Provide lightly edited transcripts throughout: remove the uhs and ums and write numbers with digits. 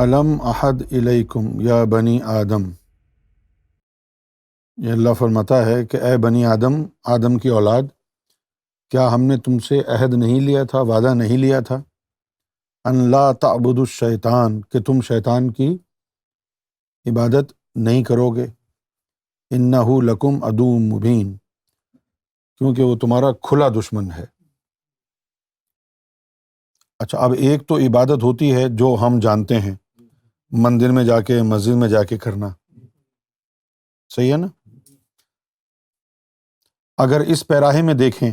الم احد الیکم یا بنی آدم، یہ اللہ فرماتا ہے کہ اے بنی آدم، آدم کی اولاد، کیا ہم نے تم سے عہد نہیں لیا تھا، وعدہ نہیں لیا تھا، ان لا تعبدوا الشیطان، کہ تم شیطان کی عبادت نہیں کرو گے، انہ لکم عدو مبین، کیونکہ وہ تمہارا کھلا دشمن ہے۔ اچھا، اب ایک تو عبادت ہوتی ہے جو ہم جانتے ہیں، مندر میں جا کے، مسجد میں جا کے کرنا، صحیح ہے نا؟ اگر اس پیراہے میں دیکھیں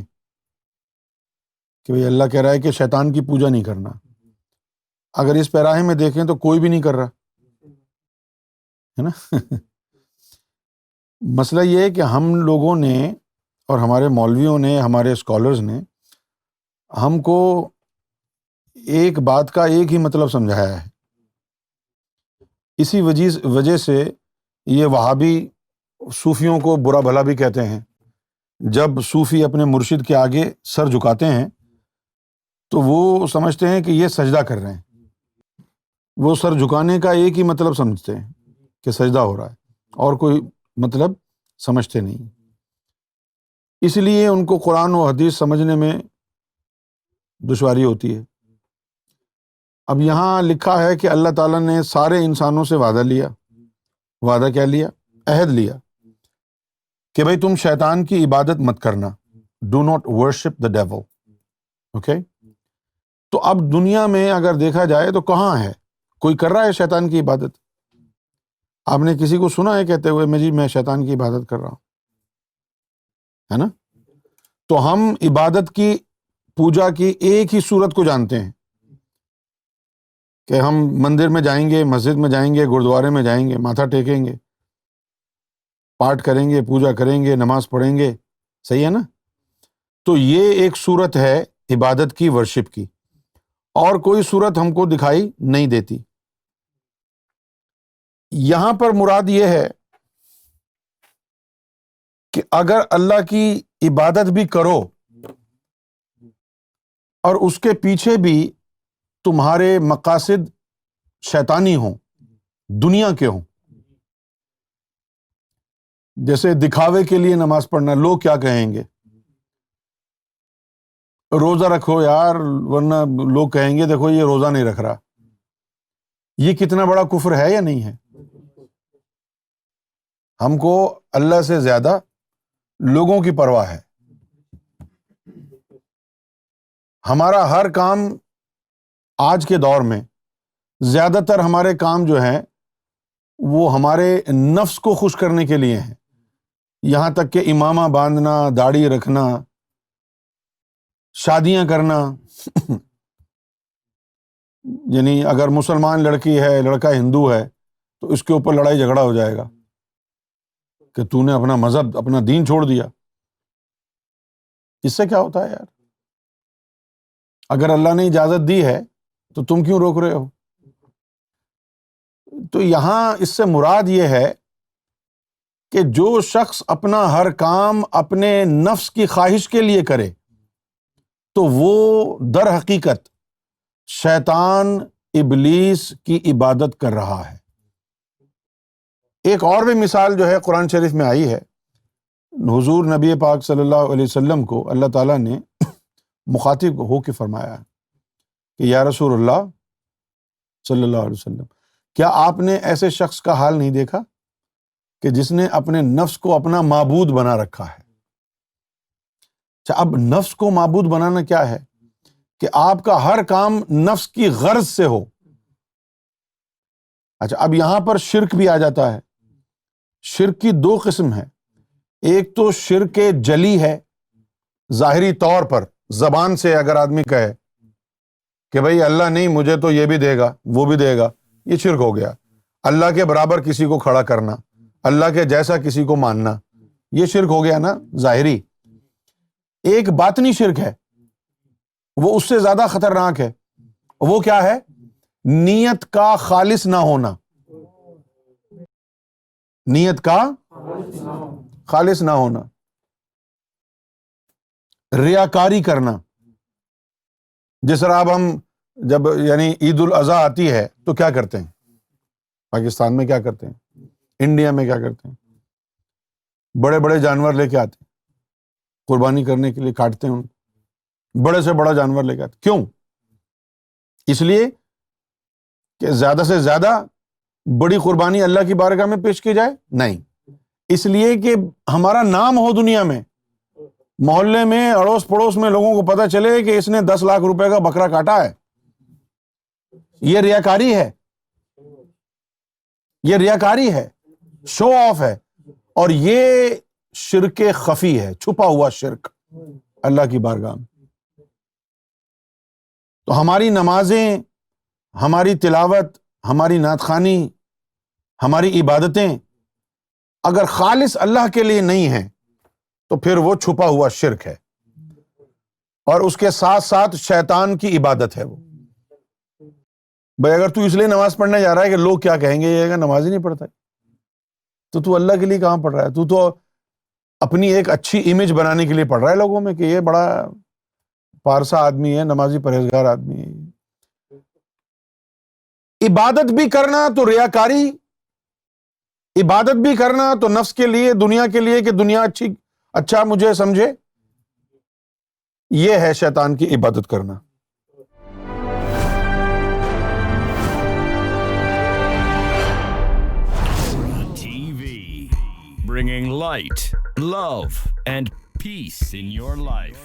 کہ بھئی اللہ کہہ رہا ہے کہ شیطان کی پوجا نہیں کرنا، اگر اس پیراہے میں دیکھیں تو کوئی بھی نہیں کر رہا ہے نا۔ مسئلہ یہ ہے کہ ہم لوگوں نے اور ہمارے مولویوں نے، ہمارے اسکالرز نے ہم کو ایک بات کا ایک ہی مطلب سمجھایا ہے۔ اسی وجہ سے یہ وہابی صوفیوں کو برا بھلا بھی کہتے ہیں۔ جب صوفی اپنے مرشد کے آگے سر جھکاتے ہیں تو وہ سمجھتے ہیں کہ یہ سجدہ کر رہے ہیں، وہ سر جھکانے کا ایک ہی مطلب سمجھتے ہیں کہ سجدہ ہو رہا ہے، اور کوئی مطلب سمجھتے نہیں۔ اس لیے ان کو قرآن و حدیث سمجھنے میں دشواری ہوتی ہے۔ اب یہاں لکھا ہے کہ اللہ تعالیٰ نے سارے انسانوں سے وعدہ لیا۔ وعدہ کیا لیا؟ عہد لیا کہ بھئی تم شیطان کی عبادت مت کرنا، do not worship the dual, okay? تو اب دنیا میں اگر دیکھا جائے تو کہاں ہے کوئی کر رہا ہے شیطان کی عبادت؟ آپ نے کسی کو سنا ہے کہتے ہوئے میں شیطان کی عبادت کر رہا ہوں، ہے نا؟ تو ہم عبادت کی، پوجا کی ایک ہی صورت کو جانتے ہیں کہ ہم مندر میں جائیں گے، مسجد میں جائیں گے، گرودوارے میں جائیں گے، ماتھا ٹیکیں گے، پاٹ کریں گے، پوجا کریں گے، نماز پڑھیں گے، صحیح ہے نا؟ تو یہ ایک صورت ہے عبادت کی، ورشپ کی، اور کوئی صورت ہم کو دکھائی نہیں دیتی۔ یہاں پر مراد یہ ہے کہ اگر اللہ کی عبادت بھی کرو اور اس کے پیچھے بھی تمہارے مقاصد شیطانی ہوں، دنیا کے ہوں، جیسے دکھاوے کے لیے نماز پڑھنا، لوگ کیا کہیں گے، روزہ رکھو یار ورنہ لوگ کہیں گے دیکھو یہ روزہ نہیں رکھ رہا، یہ کتنا بڑا کفر ہے یا نہیں ہے؟ ہم کو اللہ سے زیادہ لوگوں کی پرواہ ہے۔ ہمارا ہر کام آج کے دور میں، زیادہ تر ہمارے کام جو ہیں وہ ہمارے نفس کو خوش کرنے کے لیے ہیں، یہاں تک کہ امامہ باندھنا، داڑھی رکھنا، شادیاں کرنا یعنی اگر مسلمان لڑکی ہے، لڑکا ہندو ہے تو اس کے اوپر لڑائی جھگڑا ہو جائے گا کہ تو نے اپنا مذہب، اپنا دین چھوڑ دیا۔ اس سے کیا ہوتا ہے یار؟ اگر اللہ نے اجازت دی ہے تو تم کیوں روک رہے ہو؟ تو یہاں اس سے مراد یہ ہے کہ جو شخص اپنا ہر کام اپنے نفس کی خواہش کے لیے کرے تو وہ در حقیقت شیطان، ابلیس کی عبادت کر رہا ہے۔ ایک اور بھی مثال جو ہے قرآن شریف میں آئی ہے، حضور نبی پاک صلی اللہ علیہ وسلم کو اللہ تعالیٰ نے مخاطب ہو کے فرمایا کہ یا رسول اللہ صلی اللہ علیہ وسلم، کیا آپ نے ایسے شخص کا حال نہیں دیکھا کہ جس نے اپنے نفس کو اپنا معبود بنا رکھا ہے؟ اچھا، اب نفس کو معبود بنانا کیا ہے؟ کہ آپ کا ہر کام نفس کی غرض سے ہو۔ اچھا، اب یہاں پر شرک بھی آ جاتا ہے۔ شرک کی دو قسم ہے، ایک تو شرک جلی ہے، ظاہری طور پر زبان سے اگر آدمی کہے کہ بھئی اللہ نہیں، مجھے تو یہ بھی دے گا وہ بھی دے گا، یہ شرک ہو گیا۔ اللہ کے برابر کسی کو کھڑا کرنا، اللہ کے جیسا کسی کو ماننا، یہ شرک ہو گیا نا، ظاہری۔ ایک باطنی شرک ہے، وہ اس سے زیادہ خطرناک ہے۔ وہ کیا ہے؟ نیت کا خالص نہ ہونا، نیت کا خالص نہ ہونا، ریاکاری کرنا۔ جس طرح اب ہم جب یعنی عید الاضحیٰ آتی ہے تو کیا کرتے ہیں؟ پاکستان میں کیا کرتے ہیں, انڈیا میں کیا کرتے ہیں, بڑے بڑے جانور لے کے آتے ہیں قربانی کرنے کے لیے, کاٹتے ہیں ان کو, بڑے سے بڑا جانور لے کے آتے. کیوں؟ اس لیے کہ زیادہ سے زیادہ بڑی قربانی اللہ کی بارگاہ میں پیش کی جائے؟ نہیں, اس لیے کہ ہمارا نام ہو دنیا میں, محلے میں, اڑوس پڑوس میں لوگوں کو پتہ چلے کہ اس نے 10 لاکھ روپے کا بکرا کاٹا ہے. یہ ریاکاری ہے, یہ ریاکاری ہے, شو آف ہے, اور یہ شرک خفی ہے, چھپا ہوا شرک اللہ کی بارگاہ میں. تو ہماری نمازیں, ہماری تلاوت, ہماری نعت خوانی, ہماری عبادتیں اگر خالص اللہ کے لیے نہیں ہیں تو پھر وہ چھپا ہوا شرک ہے, اور اس کے ساتھ ساتھ شیطان کی عبادت ہے وہ. بھائی اگر تو اس لیے نماز پڑھنے جا رہا ہے کہ لوگ کیا کہیں گے, یہ نماز ہی نہیں پڑھتا ہے, تو اللہ کے لیے کہاں پڑھ رہا ہے؟ تو اپنی ایک اچھی امیج بنانے کے لیے پڑھ رہا ہے لوگوں میں کہ یہ بڑا پارسا آدمی ہے, نمازی پرہیزگار آدمی ہے. عبادت بھی کرنا تو ریاکاری, عبادت بھی کرنا تو نفس کے لیے, دنیا کے لیے کہ دنیا اچھا مجھے سمجھے, یہ ہے شیطان کی عبادت کرنا. Bringing light, love, and peace in your life.